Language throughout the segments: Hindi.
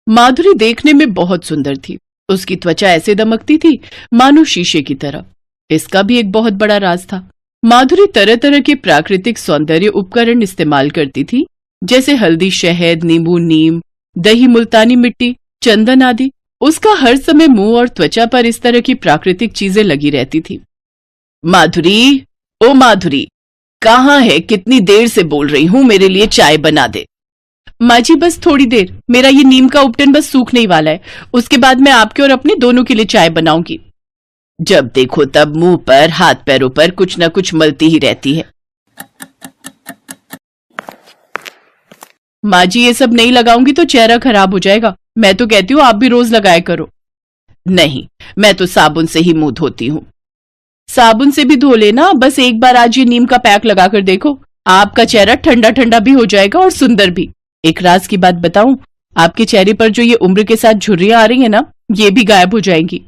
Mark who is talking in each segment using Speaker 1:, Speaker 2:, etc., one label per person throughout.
Speaker 1: माधुरी देखने में बहुत सुंदर थी। उसकी त्वचा ऐसे दमकती थी मानो शीशे की तरह। इसका भी एक बहुत बड़ा राज था। माधुरी तरह तरह के प्राकृतिक सौंदर्य उपकरण इस्तेमाल करती थी, जैसे हल्दी, शहद, नींबू, नीम, दही, मुल्तानी मिट्टी, चंदन आदि। उसका हर समय मुंह और त्वचा पर इस तरह की प्राकृतिक चीजें लगी रहती थी। माधुरी, ओ माधुरी, कहाँ है? कितनी देर से बोल रही हूँ, मेरे लिए चाय बना दे। माँ जी बस थोड़ी देर, मेरा ये नीम का उपटन बस सूखने ही वाला है। उसके बाद मैं आपके और अपने दोनों के लिए चाय बनाऊंगी। जब देखो तब मुंह पर, हाथ पैरों पर कुछ न कुछ मलती ही रहती है। माँ जी ये सब नहीं लगाऊंगी तो चेहरा खराब हो जाएगा। मैं तो कहती हूँ आप भी रोज लगाया करो। नहीं, मैं तो साबुन से ही मुंह धोती हूँ। साबुन से भी धो लेना, बस एक बार आज ये नीम का पैक लगाकर देखो, आपका चेहरा ठंडा ठंडा भी हो जाएगा और सुंदर भी। एक राज की बात बताऊं, आपके चेहरे पर जो ये उम्र के साथ झुर्रियां आ रही है ना, ये भी गायब हो जाएंगी।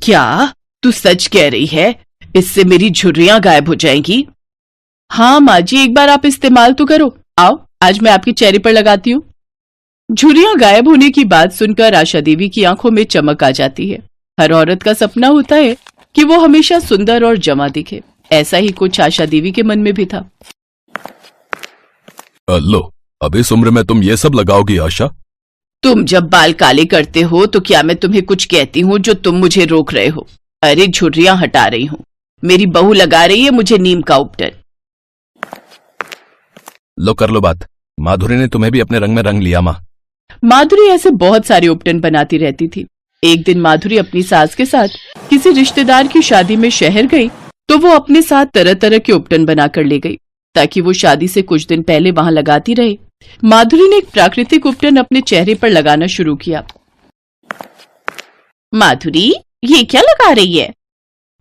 Speaker 1: क्या तू सच कह रही है? इससे मेरी झुर्रियां गायब हो जाएंगी? हाँ माँ जी, एक बार आप इस्तेमाल तो करो। आओ, आज मैं आपके चेहरे पर लगाती हूँ। झुर्रियां गायब होने की बात सुनकर आशा देवी की आंखों में चमक आ जाती है। हर औरत का सपना होता है कि वो हमेशा सुंदर और जमा दिखे। ऐसा ही कुछ आशा देवी के मन में भी था।
Speaker 2: लो, अब इस उम्र में तुम ये सब लगाओगी आशा?
Speaker 1: तुम जब बाल काले करते हो तो क्या मैं तुम्हें कुछ कहती हूँ जो तुम मुझे रोक रहे हो? अरे झुर्रियां हटा रही हूँ, मेरी बहू लगा रही है मुझे नीम का उपटन।
Speaker 2: लो कर लो बात। माधुरी ने तुम्हें भी अपने रंग में रंग लिया। माँ
Speaker 1: माधुरी ऐसे बहुत सारे उपटन बनाती रहती थी। एक दिन माधुरी अपनी सास के साथ किसी रिश्तेदार की शादी में शहर गई तो वो अपने साथ तरह तरह के उपटन बनाकर ले गई ताकि वो शादी से कुछ दिन पहले वहां लगाती रहे। माधुरी ने एक प्राकृतिक उपटन अपने चेहरे पर लगाना शुरू किया। माधुरी, ये क्या लगा रही है?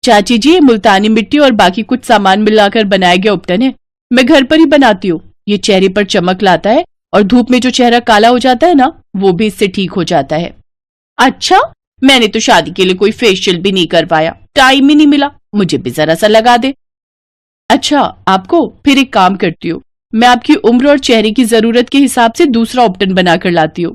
Speaker 1: चाची जी, ये मुल्तानी मिट्टी और बाकी कुछ सामान मिलाकर बनाया गया उपटन है। मैं घर पर ही बनाती हूँ। ये चेहरे पर चमक लाता है और धूप में जो चेहरा काला हो जाता है ना, वो भी इससे ठीक हो जाता है। अच्छा, मैंने तो शादी के लिए कोई फेशियल भी नहीं करवाया, टाइम ही नहीं मिला, मुझे भी जरा सा लगा दे। अच्छा आपको? फिर एक काम करती हूँ, मैं आपकी उम्र और चेहरे की जरूरत के हिसाब से दूसरा उपटन बनाकर लाती हूँ।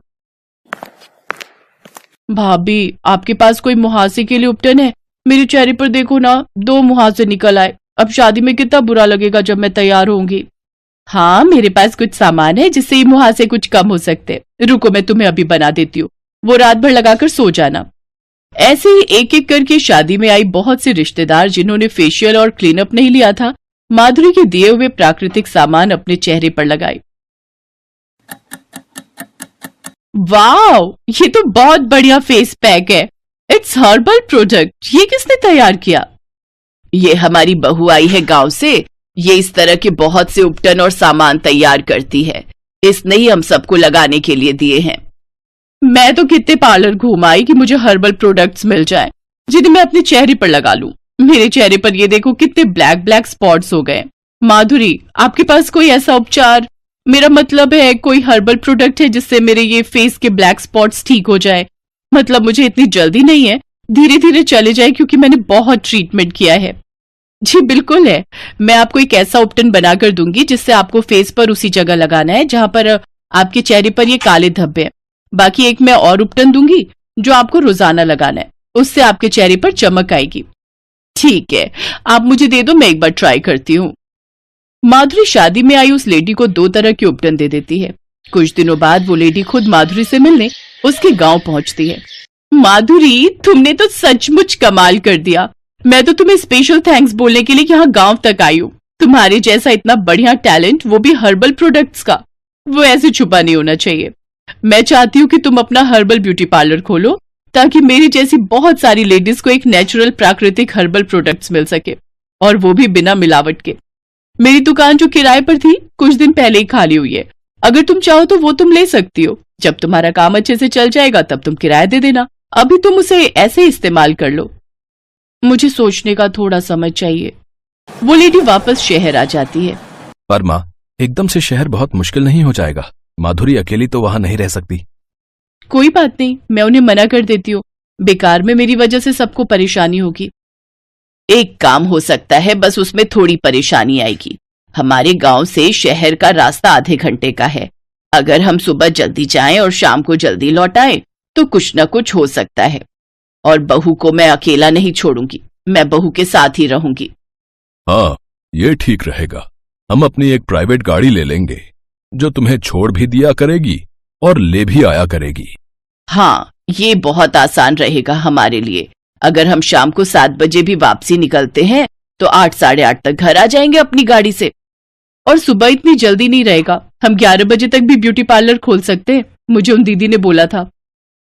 Speaker 1: भाभी, आपके पास कोई मुहासे के लिए उपटन है? मेरे चेहरे पर देखो ना, 2 मुहासे निकल आए। अब शादी में कितना बुरा लगेगा जब मैं तैयार होंगी। हाँ, मेरे पास कुछ सामान है जिससे ये मुहासे कुछ कम हो सकते। रुको, मैं तुम्हें अभी बना देती हूँ, वो रात भर लगाकर सो जाना। ऐसे ही एक एक करके शादी में आई बहुत से रिश्तेदार जिन्होंने फेशियल और क्लीनअप नहीं लिया था, माधुरी के दिए हुए प्राकृतिक सामान अपने चेहरे पर लगाए। वाओ, ये तो बहुत बढ़िया फेस पैक है। It's herbal product. ये किसने तैयार किया? ये हमारी बहू आई है गांव से। ये इस तरह के बहुत से उपटन और सामान तैयार करती है। इसने ही हम सबको लगाने के लिए दिए हैं। मैं तो कितने पार्लर घूम आई कि मुझे हर्बल प्रोडक्ट्स मिल जाएं, जिन्हें मैं अपने चेहरे पर लगा लूं। मेरे चेहरे पर ये देखो कितने ब्लैक ब्लैक स्पॉट्स हो गए। माधुरी, आपके पास कोई ऐसा उपचार, मेरा मतलब है कोई हर्बल प्रोडक्ट है जिससे मेरे ये फेस के ब्लैक स्पॉट्स ठीक हो जाए? मतलब मुझे इतनी जल्दी नहीं है, धीरे धीरे चले जाए क्योंकि मैंने बहुत ट्रीटमेंट किया है। जी बिल्कुल है, मैं आपको एक ऐसा उपटन बनाकर दूंगी जिससे आपको फेस पर उसी जगह लगाना है जहां पर आपके चेहरे पर ये काले धब्बे हैं। बाकी एक मैं और उपटन दूंगी जो आपको रोजाना लगाना है, उससे आपके चेहरे पर चमक आएगी। ठीक है, आप मुझे दे दो, मैं एक बार ट्राई करती हूँ। माधुरी शादी में आई उस लेडी को 2 तरह के उपटन दे देती है। कुछ दिनों बाद वो लेडी खुद माधुरी से मिलने उसके गांव पहुंचती है। माधुरी, तुमने तो सचमुच कमाल कर दिया। मैं तो तुम्हें स्पेशल थैंक्स बोलने के लिए यहाँ गांव तक आई हूँ। तुम्हारे जैसा इतना बढ़िया टैलेंट, वो भी हर्बल प्रोडक्ट्स का, वो ऐसे छुपा नहीं होना चाहिए। मैं चाहती हूँ कि तुम अपना हर्बल ब्यूटी पार्लर खोलो ताकि मेरी जैसी बहुत सारी लेडीज को एक नेचुरल प्राकृतिक हर्बल प्रोडक्ट्स मिल सके, और वो भी बिना मिलावट के। मेरी दुकान जो किराए पर थी कुछ दिन पहले ही खाली हुई है। अगर तुम चाहो तो वो तुम ले सकती हो। जब तुम्हारा काम अच्छे से चल जाएगा तब तुम किराया दे देना। अभी तुम उसे ऐसे इस्तेमाल कर लो। मुझे सोचने का थोड़ा समय चाहिए। वो लेडी वापस शहर आ जाती है।
Speaker 2: पर माँ, एकदम से शहर बहुत मुश्किल नहीं हो जाएगा? माधुरी अकेली तो वहां नहीं रह सकती।
Speaker 1: कोई बात नहीं, मैं उन्हें मना कर देती हूँ। बेकार में मेरी वजह से सबको परेशानी होगी। एक काम हो सकता है, बस उसमें थोड़ी परेशानी आएगी। हमारे गांव से शहर का रास्ता आधे घंटे का है। अगर हम सुबह जल्दी जाएं और शाम को जल्दी लौट आएं, तो कुछ न कुछ हो सकता है। और बहू को मैं अकेला नहीं छोड़ूंगी, मैं बहू के साथ ही रहूंगी।
Speaker 2: हाँ, ये ठीक रहेगा। हम अपनी एक प्राइवेट गाड़ी ले लेंगे जो तुम्हें छोड़ भी दिया करेगी और ले भी आया करेगी।
Speaker 1: हाँ, ये बहुत आसान रहेगा हमारे लिए। अगर हम शाम को 7 बजे भी वापसी निकलते हैं तो 8 साढ़े 8 तक घर आ जाएंगे अपनी गाड़ी से। और सुबह इतनी जल्दी नहीं रहेगा, हम 11 बजे तक भी ब्यूटी पार्लर खोल सकते हैं, मुझे उन दीदी ने बोला था।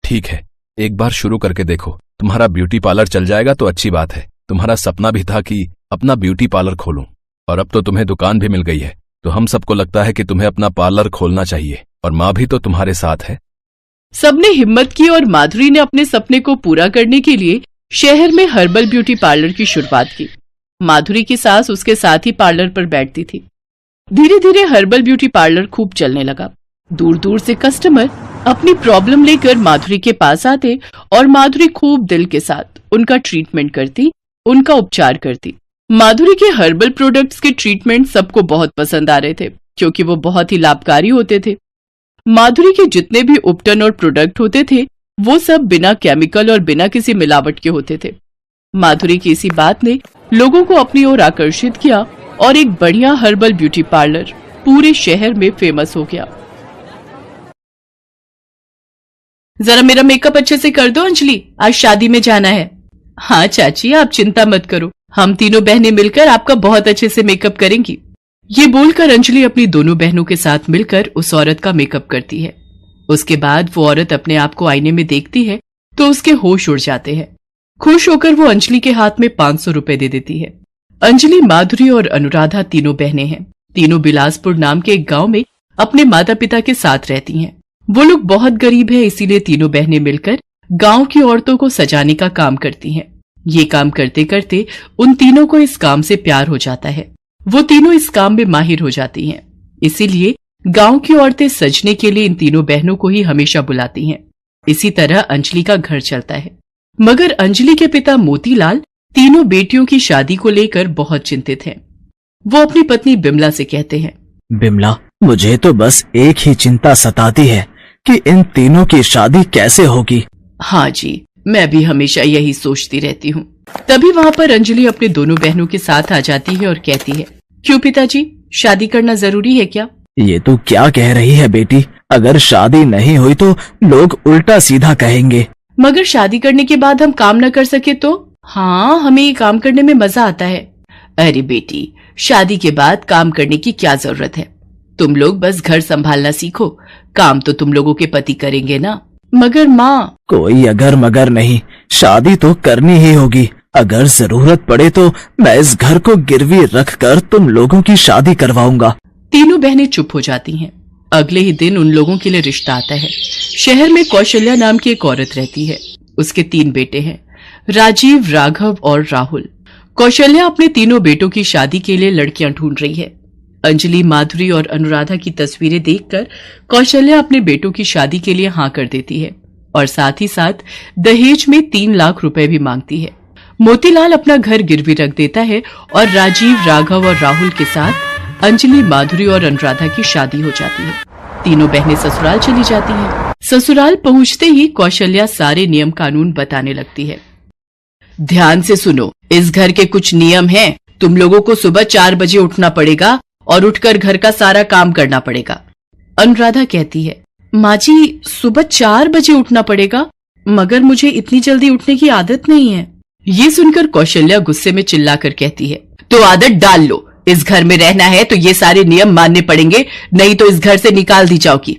Speaker 2: ठीक है, एक बार शुरू करके देखो। तुम्हारा ब्यूटी पार्लर चल जाएगा तो अच्छी बात है। तुम्हारा सपना भी था कि अपना ब्यूटी पार्लर खोलूं, और अब तो तुम्हें दुकान भी मिल गई है, तो हम सबको लगता है कि तुम्हें अपना पार्लर खोलना चाहिए। और माँ भी तो तुम्हारे साथ है।
Speaker 1: सबने हिम्मत की और माधुरी ने अपने सपने को पूरा करने के लिए शहर में हर्बल ब्यूटी पार्लर की शुरुआत की। माधुरी की सास उसके साथ ही पार्लर पर बैठती थी। धीरे धीरे हर्बल ब्यूटी पार्लर खूब चलने लगा। दूर दूर से कस्टमर अपनी प्रॉब्लम लेकर माधुरी के पास आते और माधुरी खूब दिल के साथ उनका ट्रीटमेंट करती, उनका उपचार करती। माधुरी के हर्बल प्रोडक्ट्स के ट्रीटमेंट सबको बहुत पसंद आ रहे थे, क्योंकि वो बहुत ही लाभकारी होते थे। माधुरी के जितने भी उपटन और प्रोडक्ट होते थे वो सब बिना केमिकल और बिना किसी मिलावट के होते थे। माधुरी की इसी बात ने लोगों को अपनी ओर आकर्षित किया और एक बढ़िया हर्बल ब्यूटी पार्लर पूरे शहर में फेमस हो गया। जरा मेरा मेकअप अच्छे से कर दो अंजलि, आज शादी में जाना है। हाँ चाची, आप चिंता मत करो, हम तीनों बहनें मिलकर आपका बहुत अच्छे से मेकअप करेंगी। ये बोलकर अंजलि अपनी दोनों बहनों के साथ मिलकर उस औरत का मेकअप करती है। उसके बाद वो औरत अपने आप को आईने में देखती है तो उसके होश उड़ जाते हैं। खुश होकर वो अंजलि के हाथ में 500 रुपए दे देती है। अंजलि, माधुरी और अनुराधा तीनों बहनें हैं। तीनों बिलासपुर नाम के एक गांव में अपने माता पिता के साथ रहती हैं। वो लोग बहुत गरीब है, इसीलिए तीनों बहनें मिलकर गांव की औरतों को सजाने का काम करती हैं। ये काम करते करते उन तीनों को इस काम से प्यार हो जाता है। वो तीनों इस काम में माहिर हो जाती हैं। इसीलिए गांव की औरतें सजने के लिए इन तीनों बहनों को ही हमेशा बुलाती हैं। इसी तरह अंजलि का घर चलता है। मगर अंजलि के पिता मोतीलाल तीनों बेटियों की शादी को लेकर बहुत चिंतित हैं। वो अपनी पत्नी बिमला से कहते हैं,
Speaker 3: बिमला, मुझे तो बस एक ही चिंता सताती है कि इन तीनों की शादी कैसे होगी।
Speaker 1: हाँ जी, मैं भी हमेशा यही सोचती रहती हूँ। तभी वहाँ पर अंजलि अपने दोनों बहनों के साथ आ जाती है और कहती है, क्यों पिताजी, शादी करना जरूरी है क्या?
Speaker 3: ये तो क्या कह रही है बेटी, अगर शादी नहीं हुई तो लोग उल्टा सीधा कहेंगे।
Speaker 1: मगर शादी करने के बाद हम काम न कर सके तो? हाँ, हमें ये काम करने में मजा आता है। अरे बेटी, शादी के बाद काम करने की क्या जरूरत है? तुम लोग बस घर संभालना सीखो, काम तो तुम लोगों के पति करेंगे ना। मगर माँ,
Speaker 3: कोई अगर मगर नहीं, शादी तो करनी ही होगी। अगर जरूरत पड़े तो मैं इस घर को गिरवी रखकर तुम लोगों की शादी करवाऊंगा।
Speaker 1: तीनों बहनें चुप हो जाती हैं। अगले ही दिन उन लोगों के लिए रिश्ता आता है। शहर में कौशल्या नाम की एक औरत रहती है। उसके 3 बेटे हैं, राजीव, राघव और राहुल। कौशल्या अपने तीनों बेटों की शादी के लिए लड़कियां ढूंढ रही है। अंजलि, माधुरी और अनुराधा की तस्वीरें देखकर कौशल्या अपने बेटों की शादी के लिए हाँ कर देती है और साथ ही साथ दहेज में 3 लाख रुपए भी मांगती है। मोतीलाल अपना घर गिरवी रख देता है और राजीव, राघव और राहुल के साथ अंजलि, माधुरी और अनुराधा की शादी हो जाती है। तीनों बहनें ससुराल चली जाती हैं। ससुराल पहुंचते ही कौशल्या सारे नियम कानून बताने लगती है। ध्यान से सुनो, इस घर के कुछ नियम हैं। तुम लोगों को सुबह 4 बजे उठना पड़ेगा और उठकर घर का सारा काम करना पड़ेगा। अनुराधा कहती है, माँ जी, सुबह 4 बजे उठना पड़ेगा, मगर मुझे इतनी जल्दी उठने की आदत नहीं है। ये सुनकर कौशल्या गुस्से में चिल्लाकर कहती है, तो आदत डाल लो। इस घर में रहना है तो ये सारे नियम मानने पड़ेंगे, नहीं तो इस घर से निकाल दी जाओगी।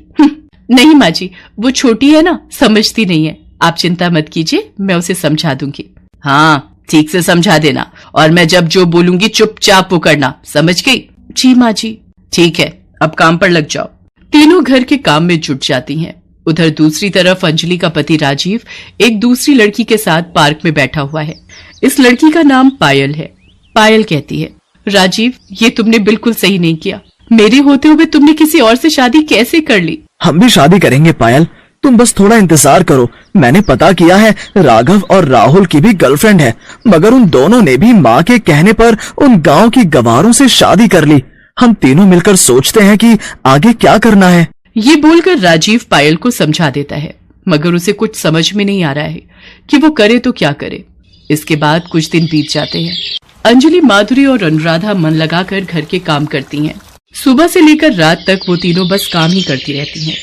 Speaker 1: नहीं माँ जी, वो छोटी है ना, समझती नहीं है। आप चिंता मत कीजिए, मैं उसे समझा दूंगी। हाँ, ठीक से समझा देना, और मैं जब जो बोलूंगी चुपचाप वो करना, समझ गई? जी माँ जी। ठीक है, अब काम पर लग जाओ। तीनों घर के काम में जुट जाती हैं। उधर दूसरी तरफ अंजलि का पति राजीव एक दूसरी लड़की के साथ पार्क में बैठा हुआ है। इस लड़की का नाम पायल है। पायल कहती है, राजीव, ये तुमने बिल्कुल सही नहीं किया। मेरे होते हुए तुमने किसी और से शादी कैसे कर ली?
Speaker 3: हम भी शादी करेंगे पायल, तुम बस थोड़ा इंतजार करो। मैंने पता किया है, राघव और राहुल की भी गर्लफ्रेंड है, मगर उन दोनों ने भी माँ के कहने पर उन गांव की गवारों से शादी कर ली। हम तीनों मिलकर सोचते हैं कि आगे क्या करना है।
Speaker 1: ये बोलकर राजीव पायल को समझा देता है, मगर उसे कुछ समझ में नहीं आ रहा है कि वो करे तो क्या करे। इसके बाद कुछ दिन बीत जाते हैं। अंजलि, माधुरी और अनुराधा मन लगाकर घर के काम करती हैं। सुबह से लेकर रात तक वो तीनों बस काम ही करती रहती हैं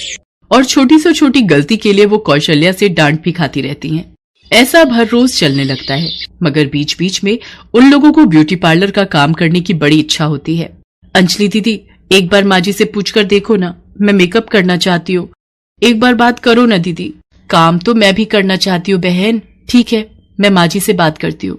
Speaker 1: और छोटी से छोटी गलती के लिए वो कौशल्या से डांट भी खाती रहती हैं। ऐसा अब हर रोज चलने लगता है, मगर बीच बीच में उन लोगों को ब्यूटी पार्लर का काम करने की बड़ी इच्छा होती है। अंजलि दीदी, एक बार माँ जी से पूछकर देखो ना, मैं मेकअप करना चाहती हूँ। एक बार बात करो ना दीदी। काम तो मैं भी करना चाहती हूँ बहन। ठीक है, मैं माँ जी से बात करती हूँ।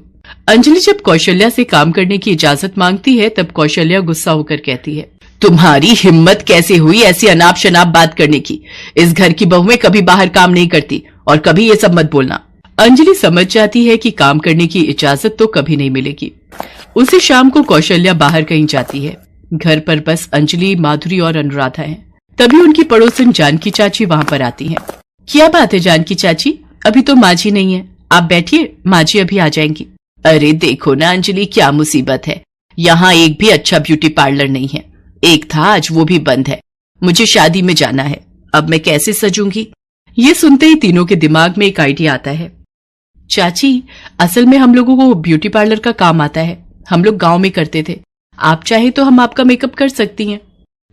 Speaker 1: अंजलि जब कौशल्या से काम करने की इजाजत मांगती है तब कौशल्या गुस्सा होकर कहती है, तुम्हारी हिम्मत कैसे हुई ऐसी अनाप शनाप बात करने की? इस घर की बहुएं कभी बाहर काम नहीं करती और कभी ये सब मत बोलना। अंजलि समझ जाती है कि काम करने की इजाजत तो कभी नहीं मिलेगी। उसी शाम को कौशल्या बाहर कहीं जाती है। घर पर बस अंजलि, माधुरी और अनुराधा हैं। तभी उनकी पड़ोसन जानकी चाची वहां पर आती हैं। क्या बात है जानकी चाची, अभी तो माँ जी नहीं है, आप बैठिए, माँ जी अभी आ जाएंगी। अरे देखो ना अंजलि, क्या मुसीबत है, यहाँ एक भी अच्छा ब्यूटी पार्लर नहीं है। एक था, आज वो भी बंद है। मुझे शादी में जाना है, अब मैं कैसे सजूंगी? ये सुनते ही तीनों के दिमाग में एक आइडिया आता है। चाची, असल में हम लोगों को ब्यूटी पार्लर का काम आता है, हम लोग गांव में करते थे, आप चाहे तो हम आपका मेकअप कर सकती हैं।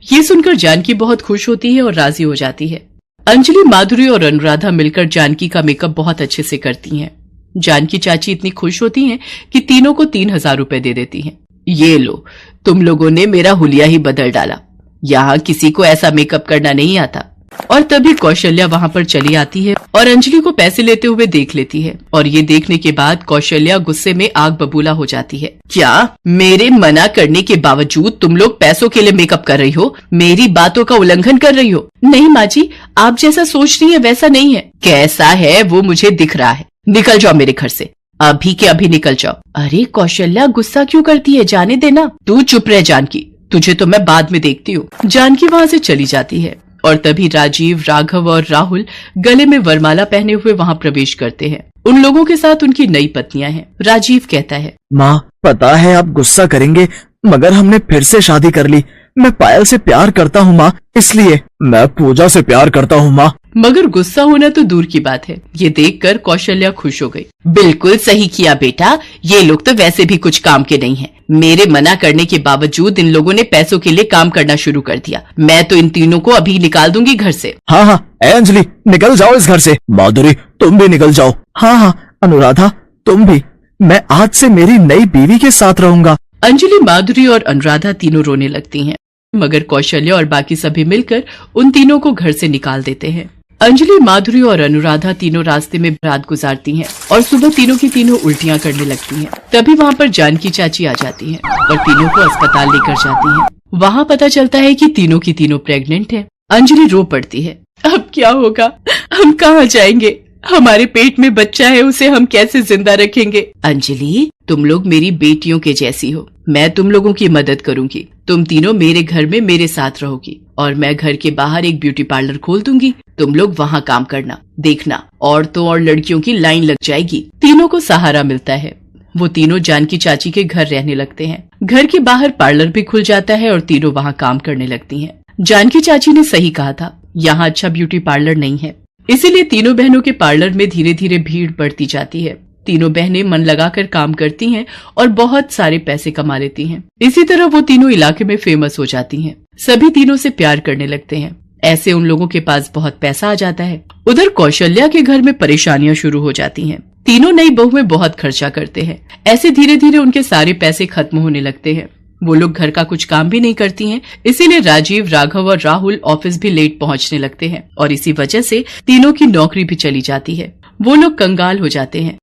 Speaker 1: ये सुनकर जानकी बहुत खुश होती है और राजी हो जाती है। अंजलि, माधुरी और अनुराधा मिलकर जानकी का मेकअप बहुत अच्छे से करती हैं। जानकी चाची इतनी खुश होती हैं कि तीनों को 3000 रुपए दे देती हैं। ये लो, तुम लोगों ने मेरा हुलिया ही बदल डाला, यहाँ किसी को ऐसा मेकअप करना नहीं आता। और तभी कौशल्या वहां पर चली आती है और अंजलि को पैसे लेते हुए देख लेती है। और ये देखने के बाद कौशल्या गुस्से में आग बबूला हो जाती है। क्या मेरे मना करने के बावजूद तुम लोग पैसों के लिए मेकअप कर रही हो? मेरी बातों का उल्लंघन कर रही हो? नहीं माँ जी, आप जैसा सोच रही है वैसा नहीं है। कैसा है वो मुझे दिख रहा है। निकल जाओ मेरे घर से, अभी के अभी निकल जाओ। अरे कौशल्या, गुस्सा क्यों करती है, जाने देना। तू चुप रह जानकी, तुझे तो मैं बाद में देखती हूँ। जानकी वहाँ से चली जाती है और तभी राजीव, राघव और राहुल गले में वरमाला पहने हुए वहाँ प्रवेश करते हैं। उन लोगों के साथ उनकी नई पत्नियां हैं। राजीव कहता है,
Speaker 3: माँ, पता है आप गुस्सा करेंगे, मगर हमने फिर से शादी कर ली। मैं पायल से प्यार करता हूँ माँ, इसलिए मैं पूजा से प्यार करता हूँ माँ।
Speaker 1: मगर गुस्सा होना तो दूर की बात है। ये देखकर कौशल्या खुश हो गई। बिल्कुल सही किया बेटा, ये लोग तो वैसे भी कुछ काम के नहीं हैं। मेरे मना करने के बावजूद इन लोगों ने पैसों के लिए काम करना शुरू कर दिया। मैं तो इन तीनों को अभी निकाल दूंगी घर से।
Speaker 3: हाँ हाँ, अंजलि निकल जाओ इस घर से। माधुरी तुम भी निकल जाओ। हाँ हाँ, अनुराधा तुम भी। मैं आज से मेरी नई बीवी के साथ रहूंगा।
Speaker 1: अंजलि, माधुरी और अनुराधा तीनों रोने लगती हैं, मगर कौशल्या और बाकी सभी मिलकर उन तीनों को घर से निकाल देते हैं। अंजलि, माधुरी और अनुराधा तीनों रास्ते में रात गुजारती हैं और सुबह तीनों की तीनों उल्टियां करने लगती हैं। तभी वहाँ पर जानकी चाची आ जाती हैं और तीनों को अस्पताल लेकर जाती हैं। वहाँ पता चलता है कि तीनों की तीनों प्रेग्नेंट हैं। अंजलि रो पड़ती है, अब क्या होगा, हम कहाँ जाएंगे? हमारे पेट में बच्चा है, उसे हम कैसे जिंदा रखेंगे? अंजलि, तुम लोग मेरी बेटियों के जैसी हो, मैं तुम लोगों की मदद करूंगी। तुम तीनों मेरे घर में मेरे साथ रहोगी और मैं घर के बाहर एक ब्यूटी पार्लर खोल दूंगी। तुम लोग वहाँ काम करना, देखना औरतों और लड़कियों की लाइन लग जाएगी। तीनों को सहारा मिलता है। वो तीनों जानकी चाची के घर रहने लगते हैं। घर के बाहर पार्लर भी खुल जाता है और तीनों वहाँ काम करने लगती हैं। जानकी चाची ने सही कहा था, यहाँ अच्छा ब्यूटी पार्लर नहीं है, इसीलिए तीनों बहनों के पार्लर में धीरे धीरे भीड़ बढ़ती जाती है। तीनों बहनें मन लगाकर काम करती हैं और बहुत सारे पैसे कमा लेती हैं। इसी तरह वो तीनों इलाके में फेमस हो जाती हैं। सभी तीनों से प्यार करने लगते हैं। ऐसे उन लोगों के पास बहुत पैसा आ जाता है। उधर कौशल्या के घर में परेशानियां शुरू हो जाती हैं। तीनों नई बहुएं बहुत खर्चा करते हैं। ऐसे धीरे धीरे उनके सारे पैसे खत्म होने लगते हैं। वो लोग घर का कुछ काम भी नहीं करती हैं, इसीलिए राजीव, राघव और राहुल ऑफिस भी लेट पहुंचने लगते हैं और इसी वजह से तीनों की नौकरी भी चली जाती है। वो लोग कंगाल हो जाते हैं।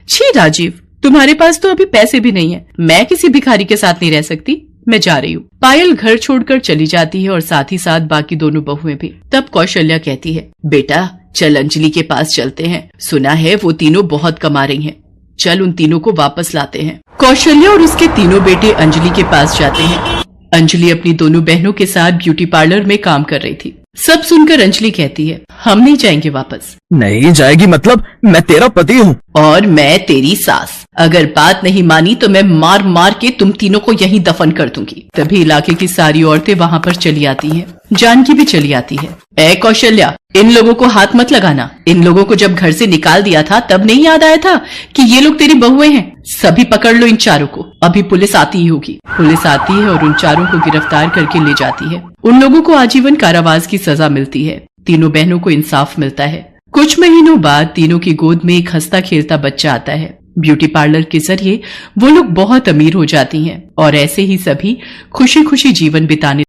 Speaker 1: छी राजीव, तुम्हारे पास तो अभी पैसे भी नहीं है। मैं किसी भिखारी के साथ नहीं रह सकती, मैं जा रही हूँ। पायल घर छोड़कर चली जाती है और साथ ही साथ बाकी दोनों बहुएं भी। तब कौशल्या कहती है, बेटा चल अंजलि के पास चलते हैं, सुना है वो तीनों बहुत कमा रही हैं। चल उन तीनों को वापस लाते हैं। कौशल्या और उसके तीनों बेटे अंजलि के पास जाते हैं। अंजलि अपनी दोनों बहनों के साथ ब्यूटी पार्लर में काम कर रही थी। सब सुनकर अंजलि कहती है, हम नहीं जाएंगे वापस।
Speaker 3: नहीं जाएगी मतलब? मैं तेरा पति हूँ
Speaker 1: और मैं तेरी सास। अगर बात नहीं मानी तो मैं मार मार के तुम तीनों को यहीं दफन कर दूंगी। तभी इलाके की सारी औरतें वहाँ पर चली आती हैं जानकी भी चली आती है। ए कौशल्या, इन लोगों को हाथ मत लगाना। इन लोगों को जब घर से निकाल दिया था तब नहीं याद आया था कि ये लोग तेरी बहुएं हैं? सभी पकड़ लो इन चारों को, अभी पुलिस आती ही होगी। पुलिस आती है और उन चारों को गिरफ्तार करके ले जाती है। उन लोगों को आजीवन कारावास की सजा मिलती है। तीनों बहनों को इंसाफ मिलता है। कुछ महीनों बाद तीनों की गोद में एक हंसता खेलता बच्चा आता है। ब्यूटी पार्लर के जरिए वो लोग बहुत अमीर हो जाती हैं और ऐसे ही सभी खुशी खुशी जीवन बिताने